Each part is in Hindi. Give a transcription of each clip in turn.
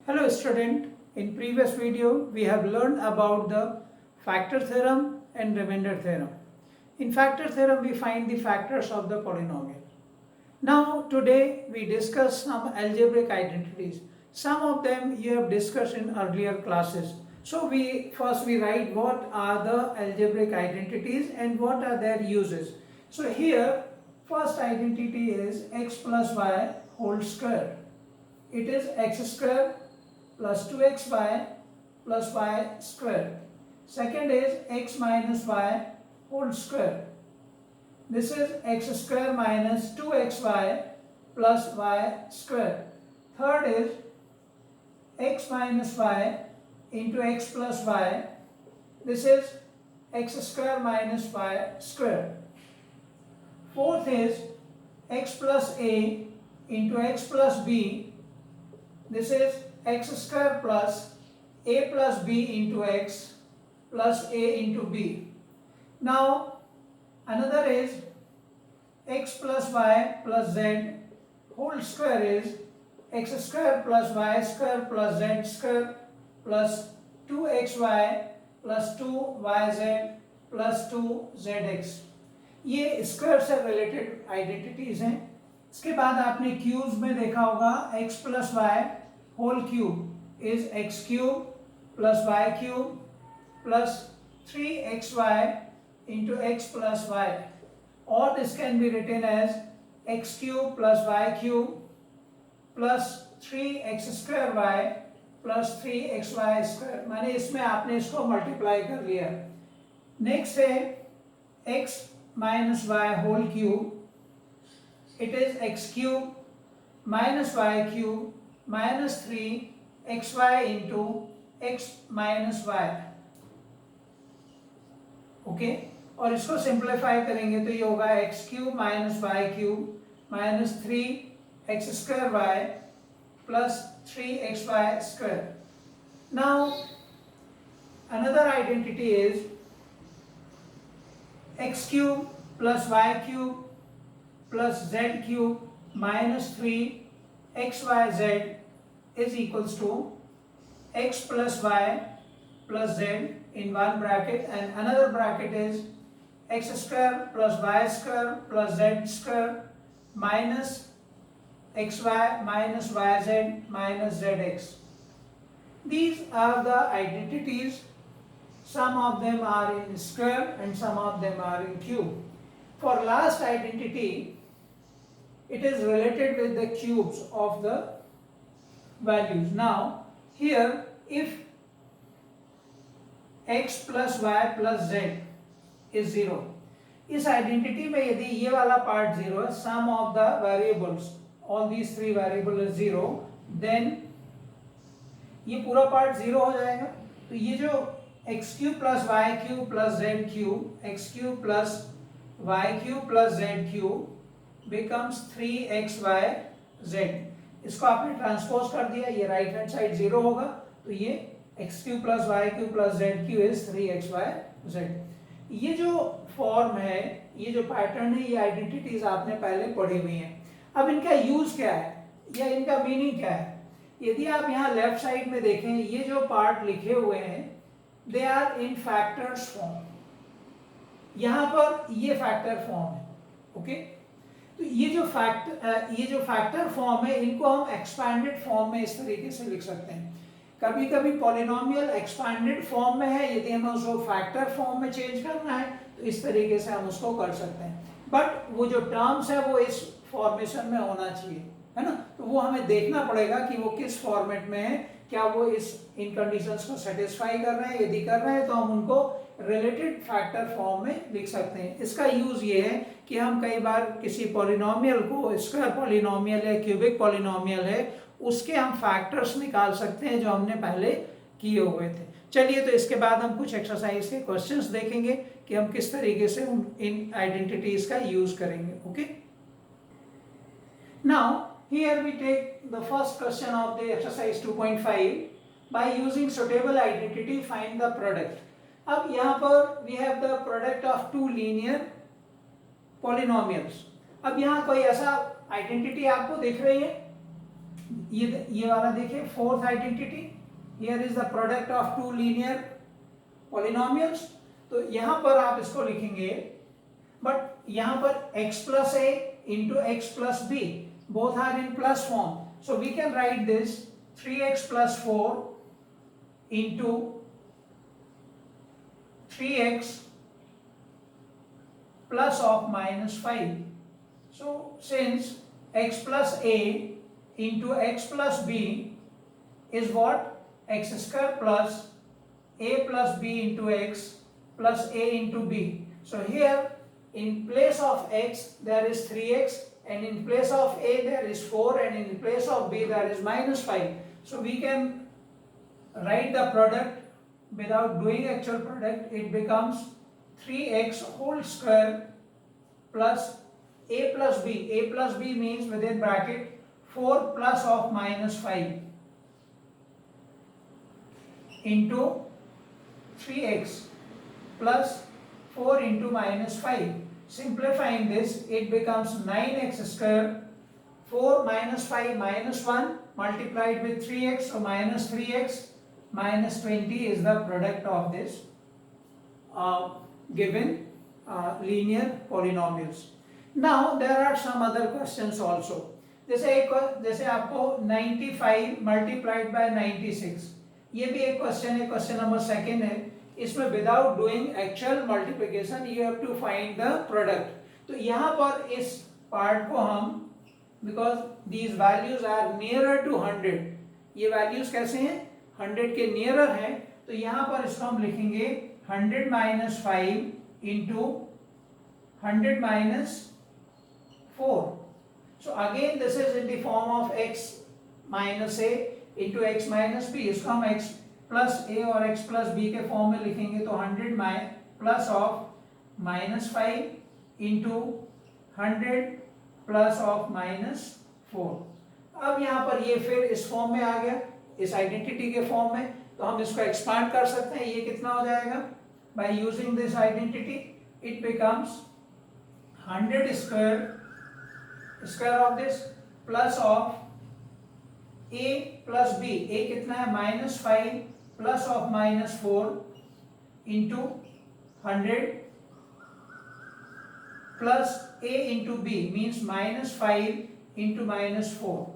Hello student, in previous video we have learned about the factor theorem and remainder theorem. In factor theorem we find the factors of the polynomial. Now today we discuss some algebraic identities. Some of them you have discussed in earlier classes. So we write what are the algebraic identities and what are their uses. So here first identity is x plus y whole square. It is x square plus 2xy plus y square. Second is x minus y whole square. This is x square minus 2xy plus y square. Third is x minus y into x plus y. This is x square minus y square. Fourth is x plus a into x plus b. This is x square plus a plus b into x plus a into b. Now another is x plus y plus z whole square is x square plus y square plus z square plus 2xy plus 2yz plus 2zx. ये स्क्वायर से रिलेटेड आइडेंटिटीज हैं. इसके बाद आपने क्यूब्स में देखा होगा x plus y whole cube is x cube plus y cube plus 3xy into x plus y, or this can be written as x cube plus y cube plus 3x square y plus 3xy square. माने इसमें आपने इसको मल्टीप्लाई कर लिया. नेक्स्ट है x minus y whole cube. It is x cube minus y cube minus 3xy into x minus y. Okay, और इसको सिंप्लीफाई करेंगे तो ये होगा x cube minus y cube minus 3x square y plus 3xy square. Now another identity is x cube plus y cube plus z cube minus 3xyz is equals to x plus y plus z in one bracket, and another bracket is x square plus y square plus z square minus xy minus yz minus zx. These are the identities. Some of them are in square and some of them are in cube. For last identity, it is related with the cubes of the values. Now here if x plus y plus z is 0, इस आइडेंटिटी में यदि ये वाला पार्ट 0 है, sum of the variables all these three variable is 0, then ये पूरा पार्ट 0 हो जाएगा. तो ये जो x cube plus y cube plus z cube, x cube plus y cube plus z cube becomes 3xyz. इसको आपने ट्रांसपोज कर दिया, ये राइट हैंड साइड 0 होगा, तो ये x cube plus y cube plus z cube is 3xyz. ये जो फॉर्म है, ये जो पैटर्न है, ये आइडेंटिटीज आपने पहले पढ़ी हुई हैं. अब इनका यूज क्या है या इनका मीनिंग क्या है? यदि आप यहाँ लेफ्ट साइड में देखें, ये जो पार्ट लिखे हुए हैं they are in factors form. यहाँ पर ये फैक्टर फॉर्म है. ओके, तो ये जो फैक्टर फॉर्म है, इनको हम एक्सपैंडेड फॉर्म में इस तरीके से लिख सकते हैं. कभी कभी पॉलिनोमियल एक्सपैंडेड फॉर्म में है, यदि हमें उसको फैक्टर फॉर्म में चेंज करना है तो इस तरीके से हम उसको कर सकते हैं. बट वो जो टर्म्स है वो इस फॉर्मेशन में होना चाहिए, है ना. तो वो हमें देखना पड़ेगा कि वो किस फॉर्मेट में है, क्या वो इन कंडीशंस को सेटिस्फाई कर रहे हैं. यदि कर रहे हैं तो हम उनको रिलेटेड फैक्टर फॉर्म में लिख सकते हैं. इसका यूज ये है कि हम कई बार किसी पॉलिनोमियल को, स्क्वायर पॉलिनोमियल है, क्यूबिक पॉलिनोमियल है, उसके हम फैक्टर्स निकाल सकते हैं जो हमने पहले किए हुए थे. चलिए, तो इसके बाद हम कुछ एक्सरसाइज के क्वेश्चंस देखेंगे कि हम किस तरीके से इन आइडेंटिटीज का यूज करेंगे. Okay, now here we take the first question of the exercise 2.5. by using suitable identity find the product. अब यहाँ पर we have the product of two linear polynomials. अब यहाँ कोई ऐसा आइडेंटिटी आपको दिख रही है ये वाला देखिए fourth identity, here is the product of two linear polynomials. तो यहां पर आप इसको लिखेंगे, बट यहां पर x plus a into x plus b both are in plus form, so we can write this 3x plus 4 into 3x plus of minus 5. So since x plus a into x plus b is what? X square plus a plus b into x plus a into b. So here in place of x there is 3x, and in place of a there is 4, and in place of b there is minus 5. So we can write the product without doing actual product. It becomes 3x whole square plus a plus b. A plus b means within bracket 4 plus of minus 5 into 3x plus 4 into minus 5. Simplifying this, it becomes 9x square, 4 minus 5 minus 1 multiplied with 3x, so minus 3x minus 20 is the product of this given linear polynomials. Now there are some other questions also. जैसे आपको 95 मल्टीप्लाइड बाय 96, ये भी एक क्वेश्चन है, क्वेश्चन नंबर सेकेंड है। इसमें without doing actual multiplication you have to find the product. तो यहाँ पर इस पार्ट को हम, because these values are nearer to 100, ये वैल्यूज कैसे हैं, 100 के नियरर हैं, तो यहाँ पर इसको हम लिखेंगे 100 minus 5 into 100 minus 4. So again this is in the form of x minus a into x minus b. इसको हम x plus a और x plus b के फॉर्म में लिखेंगे, तो 100 plus of minus 5 into 100 plus of minus 4. अब यहाँ पर ये फिर इस फॉर्म में आ गया, इस आइडेंटिटी के फॉर्म में, तो हम इसको एक्सपांड कर सकते हैं। ये कितना हो जाएगा, by using this identity it becomes 100 square of this plus of a plus b. a कितना है, minus 5 plus of minus 4 into 100 plus a into b means minus 5 into minus 4.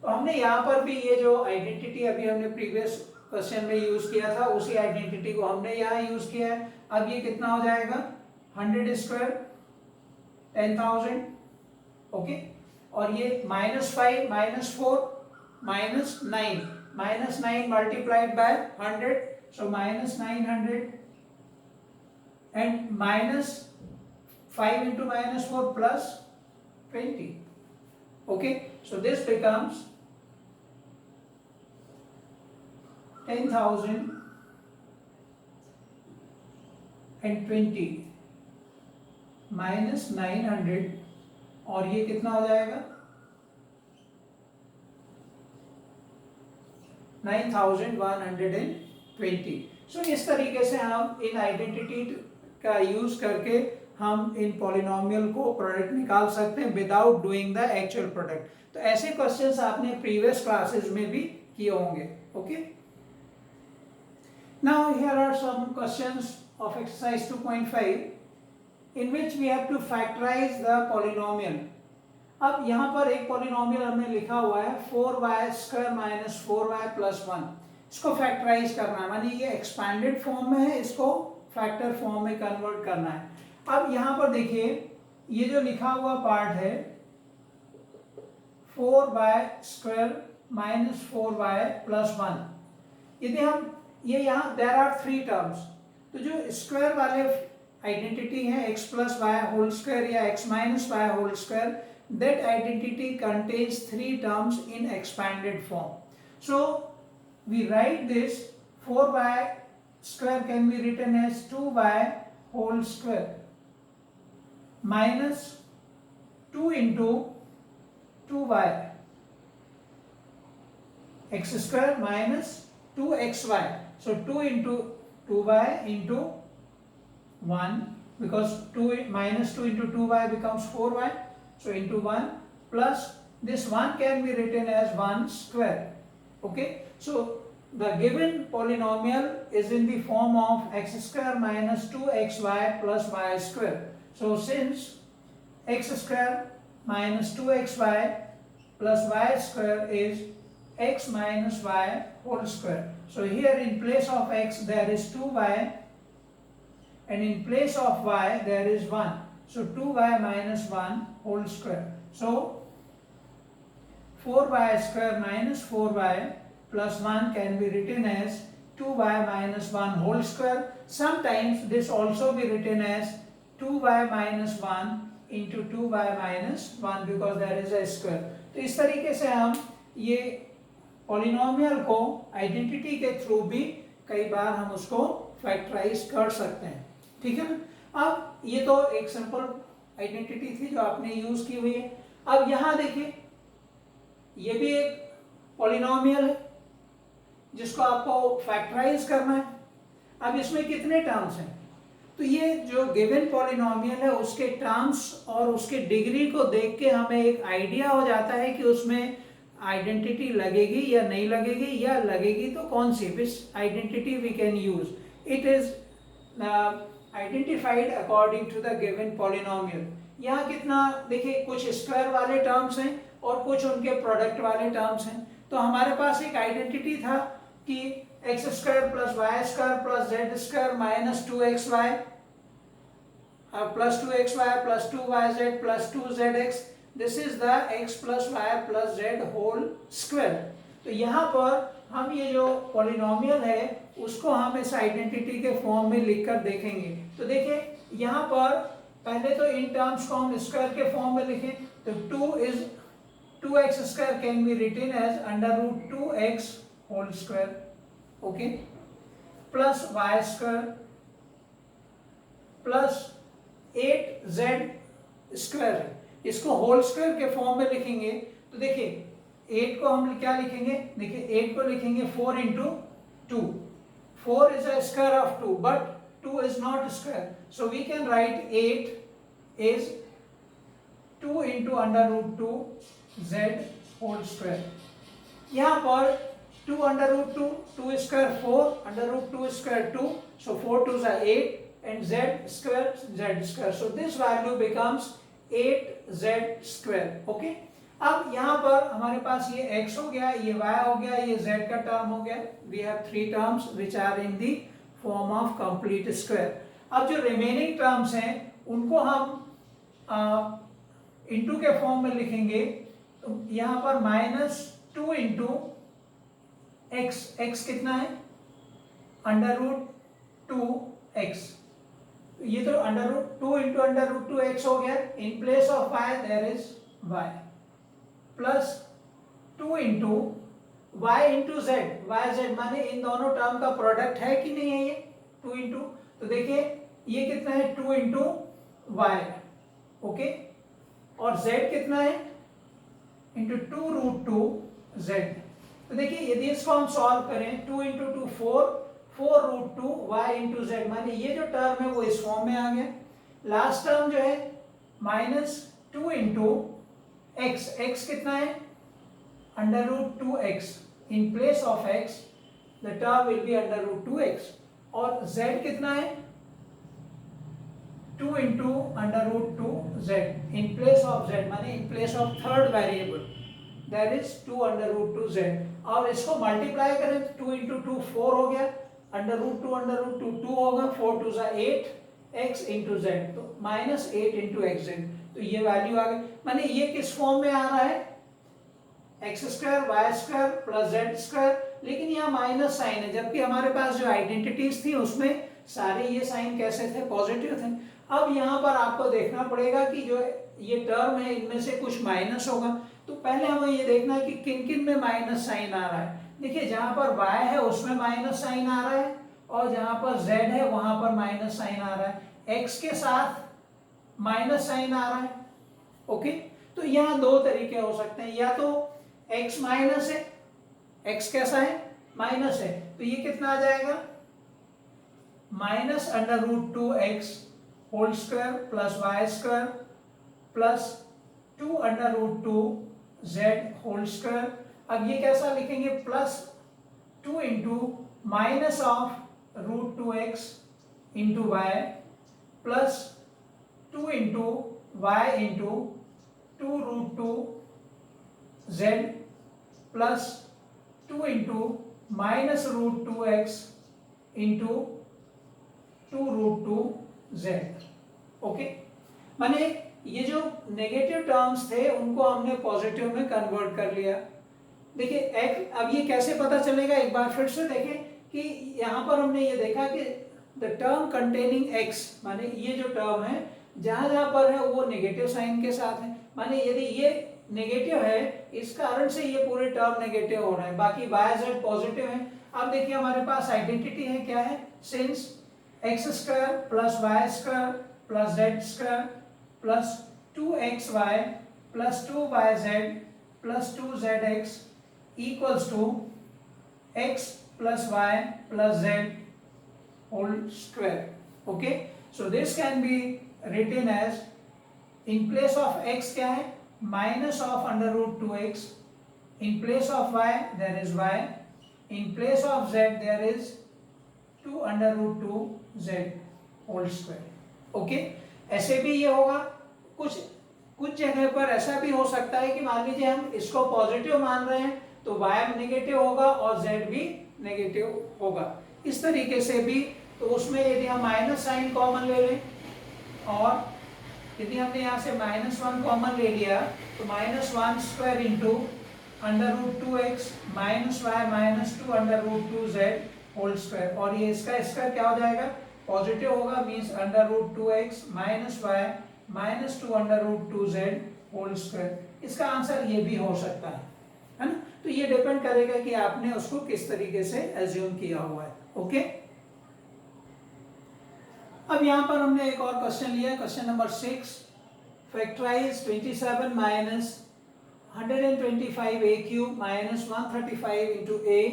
तो हमने यहाँ पर भी ये जो आइडेंटिटी अभी हमने प्रीवियस क्वेश्चन में यूज किया था, उसी आइडेंटिटी को हमने यहाँ यूज किया है। अब ये कितना हो जाएगा, 100 स्क्वायर 10,000, ओके, और ये minus 5 minus 4 minus 9, minus 9 multiplied by 100, so minus 900 and minus 5 into minus 4 plus 20, okay, so this becomes 10,000 and 20 minus 900, और ये कितना हो जाएगा, 9,120. सो इस तरीके से हम इन आइडेंटिटी का यूज करके हम इन पॉलिनोमियल को प्रोडक्ट निकाल सकते हैं without doing the actual product. तो ऐसे क्वेश्चंस आपने प्रीवियस क्लासेस में भी किए होंगे, okay. Now here are some questions of exercise 2.5 in which we have to factorize the polynomial. अब यहाँ पर एक पॉलिनोमियल हमने लिखा हुआ है 4y square minus 4y plus 1, इसको फैक्टराइज करना है, मानी ये एक्सपैंडेड फॉर्म में है, इसको फैक्टर फॉर्म में कन्वर्ट करना है। अब यहाँ पर देखिए ये जो लिखा हुआ पार्ट है 4y square minus 4y plus 1, यदि हम ये यहाँ देयर आर 3 टर्म्स, तो जो स्क्वायर वाले आइडेंटिटी है x plus y whole square या x minus y whole square, that identity contains 3 terms in expanded form. So we write this 4y square can be written as 2y whole square minus 2 into 2y x square minus 2xy. So 2 into 2y into 1, because 2 minus 2 into 2y becomes 4y. So into 1 plus this 1 can be written as 1 square. Okay, so the given polynomial is in the form of x square minus 2xy plus y square. So since x square minus 2xy plus y square is x minus y whole square. So here in place of x there is 2y and in place of y there is 1. So 2y minus 1 whole square. So 4y square minus 4y plus 1 can be written as 2y minus 1 whole square. Sometimes this also be written as 2y minus 1 into 2y minus 1 because there is a square. तो इस तरीके से हम ये पॉलिनोमियल को आइडेंटिटी के थ्रू भी कई बार हम उसको फैक्टराइज कर सकते हैं. ठीक है ना. अब ये तो एक सिंपल आइडेंटिटी थी जो आपने यूज की हुई है. अब यहां देखिए ये भी एक पॉलिनोमियल है जिसको आपको फैक्टराइज करना है. अब इसमें कितने टर्म्स हैं, तो ये जो गिवन पॉलिनोमियल है उसके टर्म्स और उसके डिग्री को देख के हमें एक आइडिया हो जाता है कि उसमें आइडेंटिटी लगेगी या नहीं लगेगी, या लगेगी तो कौन सी, which identity we can use. It is identified according to the given polynomial. यहाँ कितना देखिए, कुछ स्क्वायर वाले टर्म्स हैं और कुछ उनके प्रोडक्ट वाले टर्म्स हैं. तो हमारे पास एक आइडेंटिटी था कि x square plus y square plus z square minus 2xy plus 2xy plus 2yz plus 2zx. This is the x plus y plus z whole square. तो यहाँ पर हम ये जो पॉलिनोमियल है उसको हम इस आइडेंटिटी के फॉर्म में लिखकर देखेंगे. तो देखिए यहाँ पर पहले तो इन टर्म्स को हम स्क्वायर के फॉर्म में लिखें. तो 2x square can be written as under root 2x whole square, okay, plus y square plus 8z square. इसको होल स्क्वायर के फॉर्म में लिखेंगे. तो देखिए 8 को हम क्या लिखेंगे, देखिए 8 को लिखेंगे 4 into 2. 4 is a square of 2 but 2 is not a square, so we can write 8 is 2 into under root 2 z whole square. यहाँ पर 2 under root 2 square 4 under root 2 square 2, so 4 2s are 8 and z square z square. So this value becomes 8z square. Okay. अब यहाँ पर हमारे पास ये x हो गया, ये y हो गया, ये z का टर्म हो गया. We have 3 terms which are in the form of complete square. अब जो रिमेनिंग टर्म्स हैं उनको हम इनटू के फॉर्म में लिखेंगे. तो यहाँ पर -2 इंटू x कितना है, अंडर रूट 2x. ये तो under root 2 into under root 2x हो गया. In place of y there is y plus 2 into y into z. Y z माने इन दोनों टर्म का प्रोडक्ट है कि नहीं है ये 2 इंटू. तो देखिए ये कितना है 2 इंटू वाई. ओके. और z कितना है इंटू 2 रूट 2 z. तो देखिए यदि इसको हम सॉल्व करें 2 into 2 4 root 2 y into z माने ये जो टर्म है वो इस फॉर्म में आ गया. लास्ट टर्म जो है -2 इंटू x कितना है under root 2x. In place of x the term will be under root 2x. और z कितना है 2 into under root 2z. In place of z माने in place of third variable that is 2 under root 2z. और इसको मल्टीप्लाई करें 2 इंटू 2 4 हो गया, अंडर रूट 2 2 होगा, 4 2 8 x इंटू जेड. तो -8 इंटू एक्स जेड. तो ये वैल्यू आ गई. माने ये किस फॉर्म में आ रहा है x square y square plus z square. लेकिन यहाँ माइनस साइन है, जबकि हमारे पास जो आइडेंटिटीज थी उसमें सारे ये साइन कैसे थे, पॉजिटिव थे. अब यहाँ पर आपको देखना पड़ेगा कि जो ये टर्म है इनमें से कुछ माइनस होगा. तो पहले हमें ये देखना है कि किन किन में माइनस साइन आ रहा है. देखिए जहां पर y है उसमें माइनस साइन आ रहा है और जहां पर z है वहां पर माइनस साइन आ रहा है. x के साथ माइनस साइन आ रहा है. ओके. तो यहाँ दो तरीके हो सकते हैं, या तो x माइनस है, x कैसा है माइनस है, तो ये कितना आ जाएगा minus under root 2x whole square plus y square plus 2 under root 2 z whole square. अब ये कैसा लिखेंगे, plus 2 into minus of root 2x into y plus 2 into y into 2 root 2 z plus 2 into minus root 2x into 2 root 2 z. Okay, माने ये जो नेगेटिव टर्म्स थे उनको हमने पॉजिटिव में कन्वर्ट कर लिया। देखिए एक, अब ये कैसे पता चलेगा, एक बार फिर से देखें कि यहाँ पर हमने ये देखा कि द टर्म कंटेनिंग x, माने ये जो टर्म है जहां जहां पर है वो नेगेटिव साइन के साथ है, माने यदि ये नेगेटिव है इस कारण से ये पूरे टर्म नेगेटिव हो रहा है, बाकी y z पॉजिटिव है। अब देखिए हमारे पास आइडेंटिटी है, क्या है, since x square plus y square plus z square plus 2xy plus 2yz plus 2zx equals to x plus y plus z whole square. Okay, so this can be written as, in place of x क्या है, minus of under root 2x, in place of y there is y, in place of z there is 2 under root 2 z whole square. Okay, ऐसे भी ये होगा, कुछ जगह पर ऐसा भी हो सकता है कि मान लीजिए हम इसको पॉजिटिव मान रहे हैं तो y नेगेटिव होगा और z भी नेगेटिव होगा, इस तरीके से भी। तो उसमें यदि हम माइनस साइन कॉमन ले लें और यदि हमने यहाँ से -1 कॉमन ले लिया तो -1 square into under root 2x minus y minus 2 under root 2z whole square, और ये इसका क्या हो जाएगा, पॉजिटिव होगा, means under root 2x minus y minus 2 under root 2z whole square. इसका आंसर ये भी हो सकता है ना। तो ये डिपेंड करेगा कि आपने उसको किस तरीके से एज्यूम किया हुआ है। ओके, अब यहां पर हमने एक और क्वेश्चन लिया, question number 6, factorise 27 minus 125a cube minus 135 into a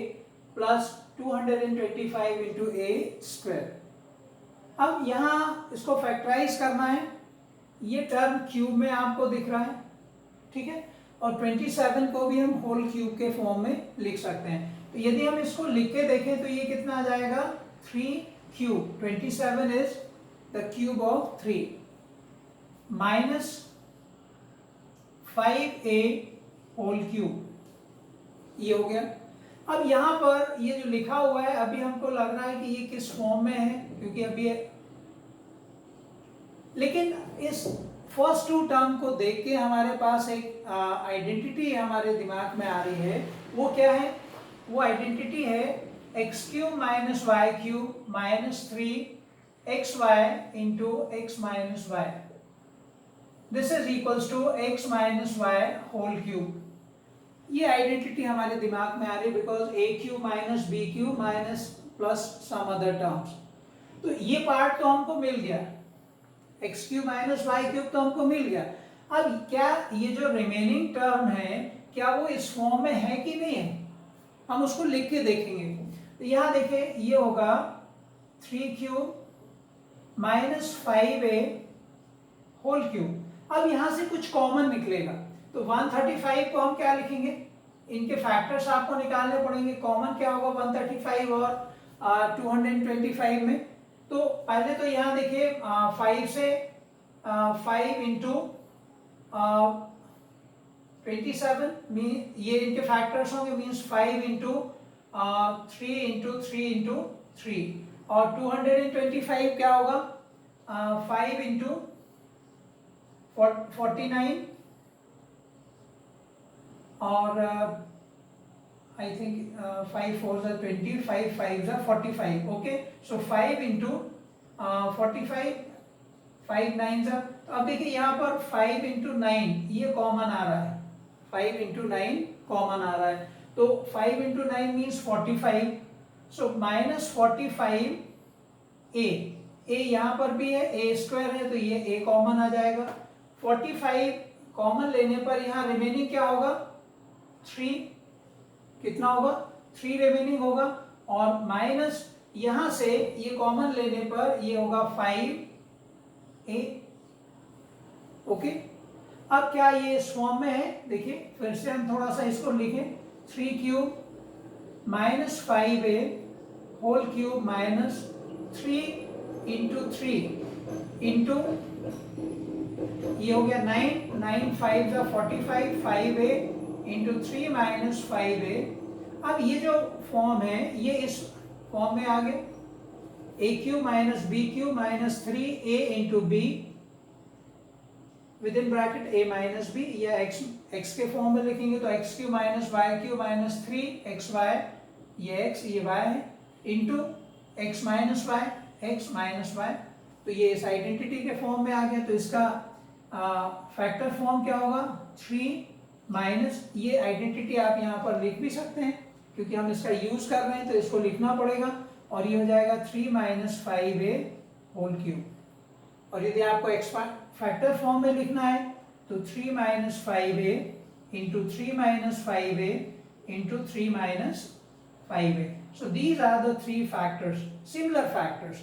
plus 225 into a square. अब यहां इसको फैक्टराइज करना है, ये टर्म क्यूब में आपको दिख रहा है, ठीक है, और 27 को भी हम होल क्यूब के फॉर्म में लिख सकते हैं। तो यदि हम इसको लिख के देखें तो ये कितना आ जाएगा, 3 cube, 27 is the cube of 3 minus 5a whole cube, ये हो गया। अब यहां पर ये जो लिखा हुआ है अभी हमको लग रहा है कि ये किस फॉर्म में है, क्योंकि अभी लेकिन इस फर्स्ट टू टर्म को देख के हमारे पास एक आइडेंटिटी हमारे दिमाग में आ रही है। वो क्या है, वो आइडेंटिटी है x cube minus y cube minus 3xy into x minus y, this is equals to x minus y whole cube. ये आइडेंटिटी हमारे दिमाग में आ रही है because a cube minus b cube minus plus some other terms. तो ये पार्ट तो हमको मिल गया, x cube minus y cube तो हमको मिल गया। अब क्या ये जो रिमेनिंग टर्म है क्या वो इस फॉर्म में है कि नहीं है, हम उसको लिख के देखेंगे। तो यहाँ देखिए ये होगा 3 cube minus 5a whole cube. अब यहाँ से कुछ कॉमन निकलेगा तो 135 को हम क्या लिखेंगे, इनके फैक्टर्स आपको निकालने पड़ेंगे, कॉमन क्या होगा 135 और 225 में। तो पहले तो यहाँ देखिए 5 से 5 इंटू 27 मीन ये इनके फैक्टर्स होंगे, मीन्स 5 इंटू 3 इंटू 3 इंटू 3 और 225 क्या होगा 5 इंटू 49 और I think 5 4s are 20, 5 5s are 45. Okay, so 5 into 45, 5 9s are, तो अब देखिए यहाँ पर 5 into 9 ये कॉमन आ रहा है, 5 into 9 कॉमन आ रहा है, तो 5 into 9 means 45, so minus 45 a, a यहाँ पर भी है, a स्क्वायर है तो ये a कॉमन आ जाएगा। 45 कॉमन लेने पर यहाँ रिमेनिंग क्या होगा 3, कितना होगा 3 रिमेनिंग होगा, और माइनस यहां से ये कॉमन लेने पर ये होगा 5a। ओके, अब क्या ये इस फॉर्म में है? देखिए फिर से हम थोड़ा सा इसको लिखें, 3 cube minus 5a whole cube minus 3 into 3 into ये हो गया 9, 9 5 जा 45, 5a इंटू 3 माइनस 5a। अब ये जो फॉर्म है ये इस फॉर्म में आ गया, a cube minus b cube minus 3a into b with in bracket a minus b, या x के फॉर्म में लिखेंगे तो x cube minus y cube minus 3xy, ये x ये y है, into x minus y, x minus y. तो ये इस आइडेंटिटी के फॉर्म में आ गया। तो इसका फैक्टर फॉर्म क्या होगा? 3 माइनस, ये आइडेंटिटी आप यहाँ पर लिख भी सकते हैं क्योंकि हम इसका यूज कर रहे हैं तो इसको लिखना पड़ेगा, और ये हो जाएगा 3 माइनस 5a होल क्यूब। और यदि आपको एक्स फैक्टर फॉर्म में लिखना है तो 3 minus 5a into 3 minus 5a into 3 minus 5a। So these are the three factors, similar factors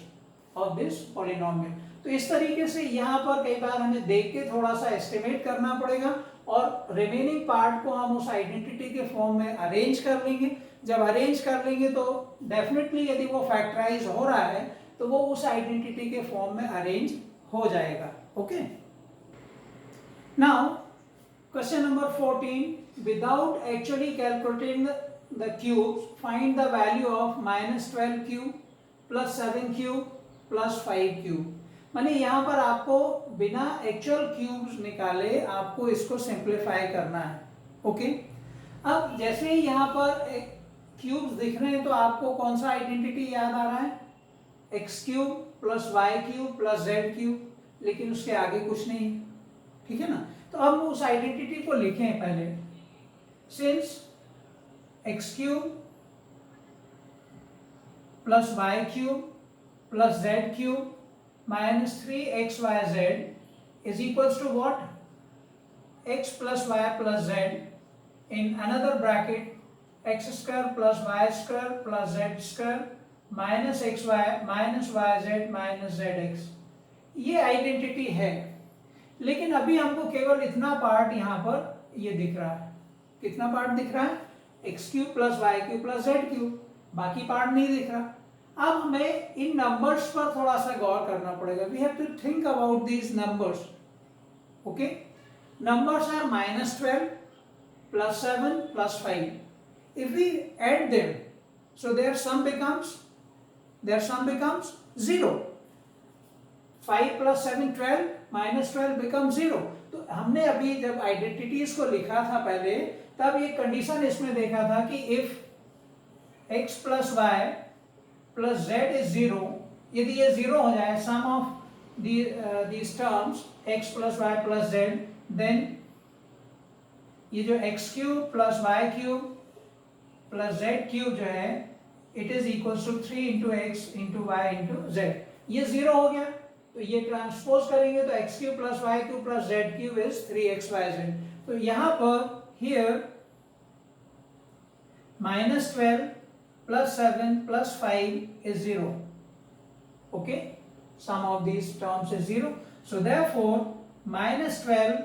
of this polynomial. तो इस तरीके से यहाँ पर कई बार हमें देख के थोड़ा सा एस्टिमेट करना पड़ेगा और रिमेनिंग पार्ट को हम उस आइडेंटिटी के फॉर्म में अरेंज कर लेंगे। जब अरेंज कर लेंगे तो डेफिनेटली यदि वो फैक्टराइज हो रहा है तो वो उस आइडेंटिटी के फॉर्म में अरेंज हो जाएगा। Okay, now question number 14, without actually calculating the cubes, find the value of minus 12 cube plus 7 cube plus 5 cube। माने यहाँ पर आपको बिना एक्चुअल क्यूब्स निकाले आपको इसको सिंप्लीफाई करना है। ओके, अब जैसे ही यहाँ पर क्यूब्स दिख रहे हैं तो आपको कौन सा आइडेंटिटी याद आ रहा है? X cube plus y cube plus z cube, लेकिन उसके आगे कुछ नहीं, ठीक है ना। तो अब उस आइडेंटिटी को लिखें पहले, since x cube plus y cube plus z cube minus 3xyz is equals to what? X plus y plus z in another bracket x square plus y square plus z square minus xy minus yz minus zx। ये आइडेंटिटी है, लेकिन अभी हमको केवल इतना पार्ट यहाँ पर ये दिख रहा है। कितना पार्ट दिख रहा है? X cube plus y cube plus z cube, बाकी पार्ट नहीं दिख रहा। अब हमें इन नंबर्स पर थोड़ा सा गौर करना पड़ेगा। We have to think about these numbers. Okay, numbers are minus 12 plus 7 plus 5। If we add them so their sum becomes 0। 5 plus 7 12 minus 12 become 0। तो हमने अभी जब आइडेंटिटीज को लिखा था पहले, तब ये कंडीशन इसमें देखा था कि if x plus y plus z is 0, यदि ये 0 हो जाए sum of these terms x plus y plus z, then ये जो x cube plus y cube plus z cube जो है it is equal to 3 into x into y into z. ये 0 हो गया तो ये ट्रांसपोज करेंगे तो x cube plus y cube plus z cube is 3xyz। तो यहाँ पर here minus 12 plus 7 plus 5 is 0. Okay, sum of these terms is 0. So therefore minus 12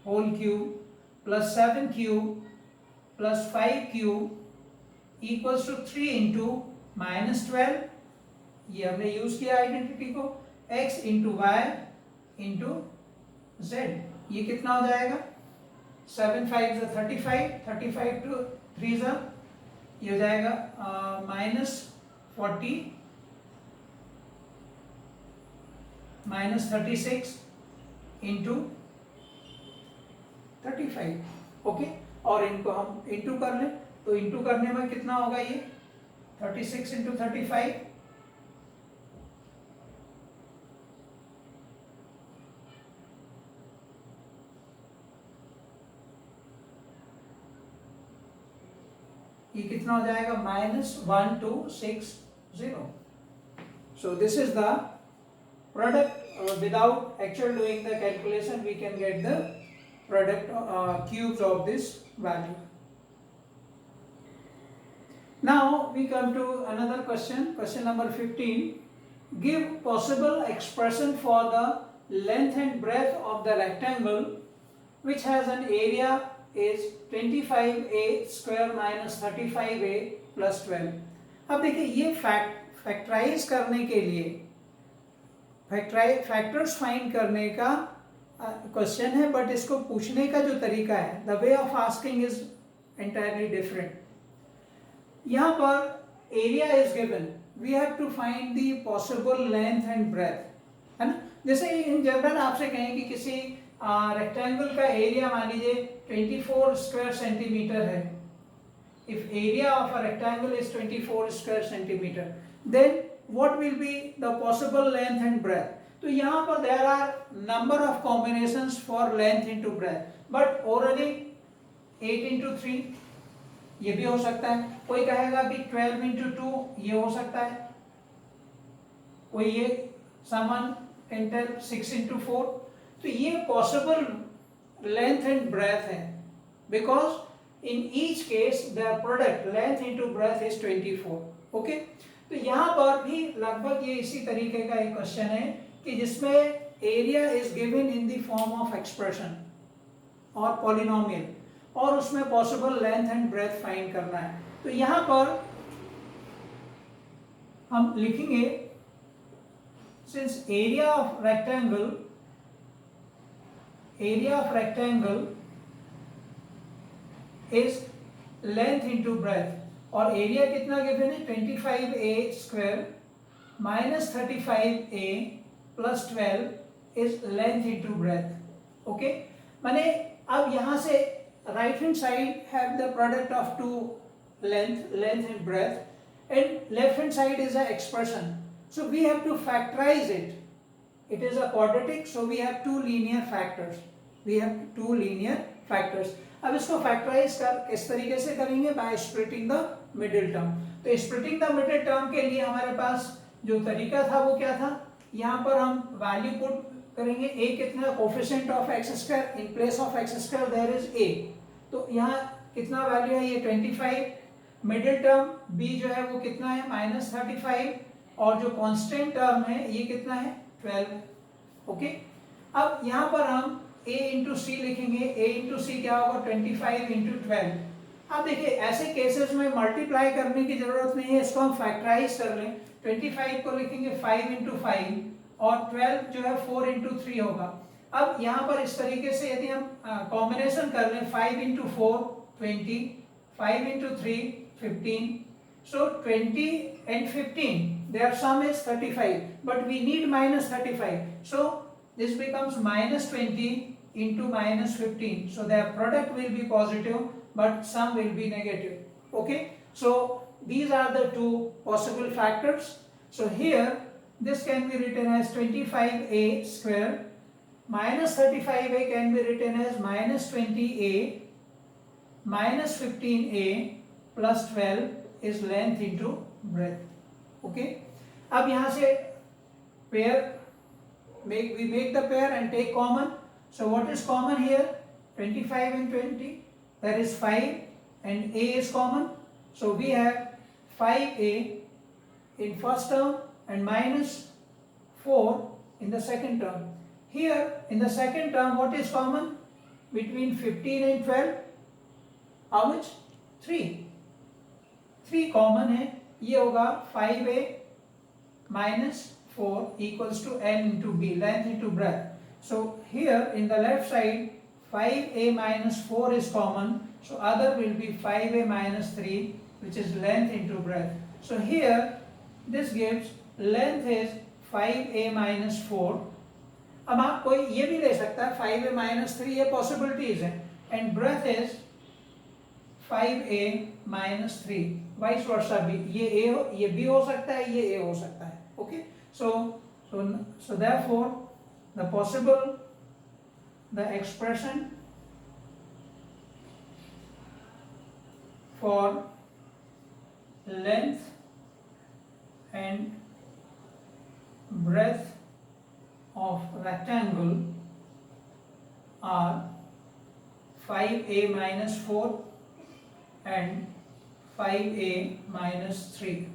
whole cube plus 7 cube plus 5 cube equals to 3 into minus 12, ये हमने यूज किया आइडेंटिटी को, x into y into z। ये कितना हो जाएगा? 7 5 is 35, 35 to 3 is ये हो जाएगा माइनस 40 माइनस 36 इंटू 35। ओके, और इनको हम इंटू कर लें तो इंटू करने में कितना होगा? ये 36 इंटू 35, ये कितना हो जाएगा? -1260। So this is the product without actual doing the calculation we can get the product cubes of this value. Now we come to another question, question number 15. Give possible expression for the length and breadth of the rectangle which has an area is 25a square minus 35a plus 12. अब देखिए ये फैक्टराइज करने के लिए फैक्टर्स फाइंड करने का क्वेश्चन है, बट इसको पूछने का जो तरीका है, the way of asking is entirely different. यहाँ पर area is given, we have to find the possible length and breadth, है ना. जैसे इन जनरल आपसे कहें कि किसी रेक्टेंगल का एरिया मान लीजिए 24 स्क्वायर सेंटीमीटर है. If area of a rectangle is 24 square centimetre, then what will be the possible length and breadth. तो यहाँ पर there are number of combinations for length into breadth, but orally 8 into 3 ये भी हो सकता है. कोई कहेगा कि 12 into 2 ये हो सकता है. कोई ये someone can tell 6 into 4. तो ये possible length and breadth है, because in each case the product length into breadth is 24. Okay. तो यहाँ पर भी लगभग ये इसी तरीके का एक क्वेश्चन है कि जिसमें area is given in the form of expression और पॉलिनोमियल, और उसमें possible length and breadth find करना है. तो यहाँ पर हम लिखेंगे, since area of rectangle is length into breadth, और एरिया कितना गिवन है 25a square minus 35a plus 12 is length into breadth. Okay, माने अब यहां से right hand side have the product of two length and breadth, and left hand side is a expression, so we have to factorise it. It is a quadratic, so we have two linear factors. अब इसको फैक्टराइज किस तरीके से करेंगे, by splitting the middle term. तो स्प्लिटिंग द मिडिल टर्म के लिए हमारे पास जो तरीका था वो क्या था, यहाँ पर हम वैल्यू पुट करेंगे. a कितना, coefficient of x square, in place of x square there is a. तो यहाँ कितना वैल्यू है, ये 25. मिडिल टर्म b जो है वो कितना है, माइनस 35, और जो कांस्टेंट टर्म है ये कितना है, 12. ओके, अब यहाँ पर हम a इंटू सी लिखेंगे. a इंटू सी क्या होगा, 25 इंटू 12. अब देखिए ऐसे केसेस में मल्टीप्लाई करने की जरूरत नहीं है, इसको हम फैक्टराइज कर लें. 25 को लिखेंगे 5 इंटू 5, और 12 जो है 4 इंटू 3 होगा. अब यहाँ पर इस तरीके से यदि हम कॉम्बिनेशन कर लें, 5 into 4 20, 5 into 3 15, so 20 and 15 their sum is 35, but we need minus 35, so this becomes minus 20 into minus 15, so their product will be positive but sum will be negative. Okay, so these are the two possible factors. So here this can be written as 25a square minus 35a can be written as minus 20a minus 15a plus 12 is length into breadth. Okay, अब यहाँ से pair we make the pair and take common. So what is common here, 25 and 20, there is 5, and a is common, so we have 5a in first term and minus 4 in the second term. Here in the second term what is common between 15 and 12, how much, 3 common है, ये होगा 5a minus 4 equals to n into b, length into breadth. So here in the left side 5a minus 4 is common, so other will be 5a minus 3, which is length into breadth. So here this gives length is 5a minus 4. अब आप कोई ये भी ले सकता है 5a minus 3, ये possibilities है, and breadth is 5a minus 3, vice versa भी, ये b हो सकता है, ये a हो सकता है. Okay, so therefore the expression for length and breadth of rectangle are 5a minus 4 and 5a minus 3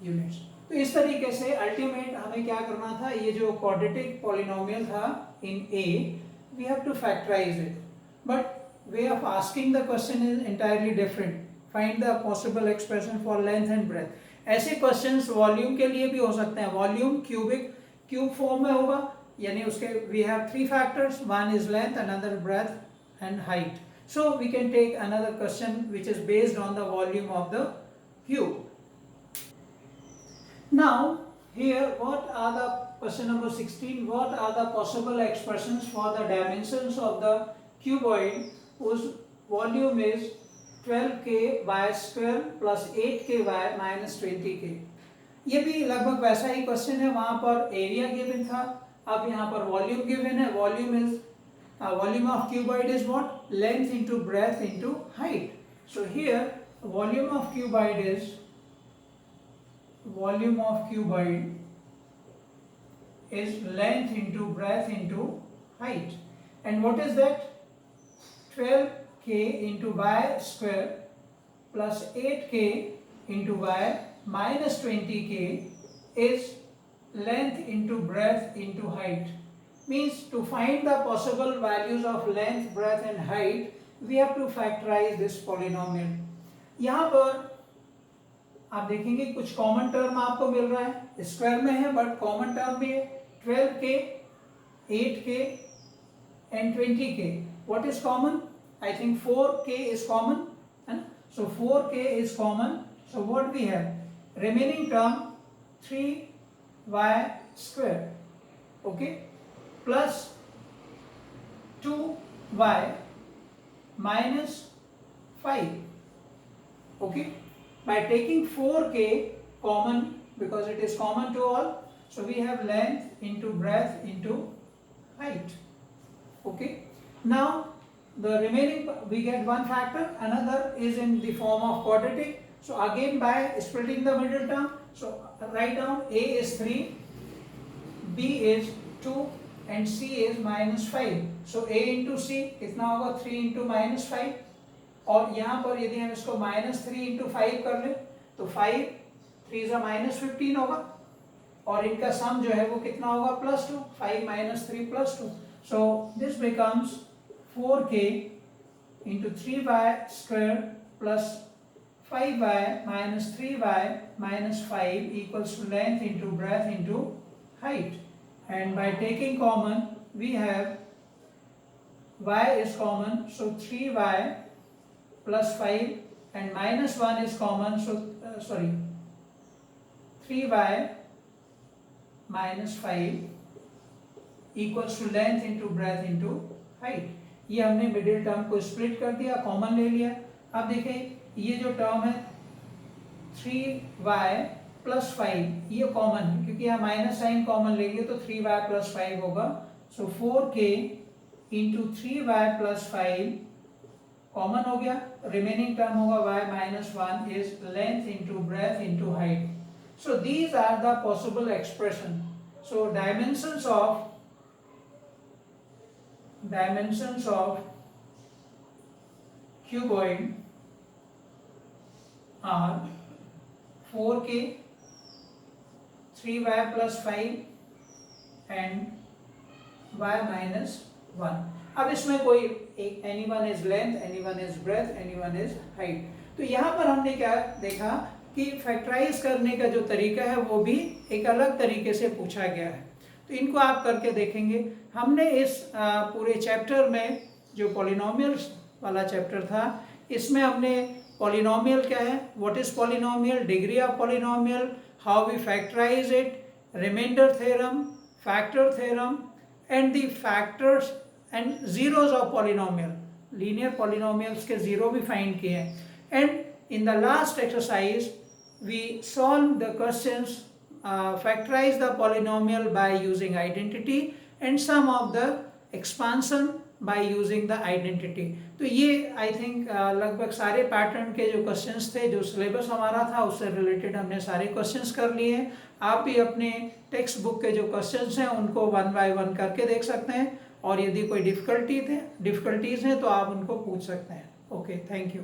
units. तो इस तरीके से अल्टीमेट हमें क्या करना था, ये जो क्वाड्रेटिक पॉलिनोमियल था इन a, we have to factorize it, but way of asking the question is entirely different. Find the possible expression for length and breadth. ऐसे क्वेश्चंस वॉल्यूम के लिए भी हो सकते हैं. वॉल्यूम क्यूब फॉर्म में होगा, यानी उसके we have three factors, one is length, another breadth and height. So we can take another question which is based on the volume of the cube. Now here what are the question number 16, what are the possible expressions for the dimensions of the cuboid whose volume is 12k y square plus 8k y minus 20k. ये भी लगभग वैसा ही क्वेश्चन है. वहां पर एरिया गिवन था, अब यहाँ पर वॉल्यूम गिवन है. Volume of cuboid is what? Length into breadth into height. So here volume of cuboid is length into breadth into height. And what is that? 12k into y square plus 8k into y minus 20k is length into breadth into height. Means to find the possible values of length, breadth and height, we have to factorize this polynomial. यहाँ पर आप देखेंगे कुछ कॉमन टर्म आपको मिल रहा है, स्क्वायर में है बट कॉमन टर्म भी है. 12k, 8k and 20k. What is common? I think 4k is common, and so 4k is common. So what we have? Remaining term 3y square, okay, plus 2y minus 5, okay. By taking 4k common, because it is common to all, so we have length into breadth into height, okay. Now the remaining, we get one factor, another is in the form of quadratic. So again by splitting the middle term, so write down a is 3, b is 2 and c is minus 5. So a into c कितना होगा? 3 into minus 5. और यहाँ पर यदि हम इसको माइनस 3 इंटू 5 कर ले तो 5 3 से माइनस 15 होगा, और इनका सम जो है वो कितना होगा? +2. 5 minus 3 +2. So this becomes 4k into 3y square plus 5y minus 3y minus 5 equals to length into breadth into height. And by taking common, we have y is common, so 3y plus 5 and minus 1 is common, so 3y minus 5 equals to length into breadth into height. ये हमने मिडिल टर्म को स्प्लिट कर दिया, कॉमन ले लिया. अब देखें ये जो टर्म है 3y plus 5 ये कॉमन है, क्योंकि यहाँ माइनस साइन कॉमन लेंगे तो 3y plus 5 होगा. सो 4k into 3y plus 5 common हो गया. रिमेनिंग टर्म होगा y minus 1 is length into breadth into height. So these are the possible expression. So dimensions of cuboid are 4k, 3y plus 5 and y minus 1. अब इसमें कोई एक anyone is length, anyone is breadth, anyone is height. तो यहाँ पर हमने क्या देखा कि फैक्टराइज करने का जो तरीका है वो भी एक अलग तरीके से पूछा गया है. तो इनको आप करके देखेंगे. हमने इस पूरे चैप्टर में जो पॉलिनोमियल्स वाला चैप्टर था, इसमें हमने पॉलिनोमियल क्या है, what is polynomial, degree of polynomial, how we factorise it, remainder theorem, factor theorem and the factors and zeros of polynomial. Linear polynomials के जीरो भी फाइंड किए हैं. And in the last exercise we solved the questions, factorize the polynomial by using identity and some of the expansion by using the identity. तो ये I think लगभग सारे पैटर्न के जो क्वेश्चंस थे, जो सिलेबस हमारा था उससे रिलेटेड हमने सारे क्वेश्चंस कर लिए हैं. आप भी अपने टेक्स्ट बुक के जो क्वेश्चंस हैं उनको 1 by 1 करके देख सकते हैं, और यदि कोई डिफिकल्टीज हैं तो आप उनको पूछ सकते हैं. Okay, thank you.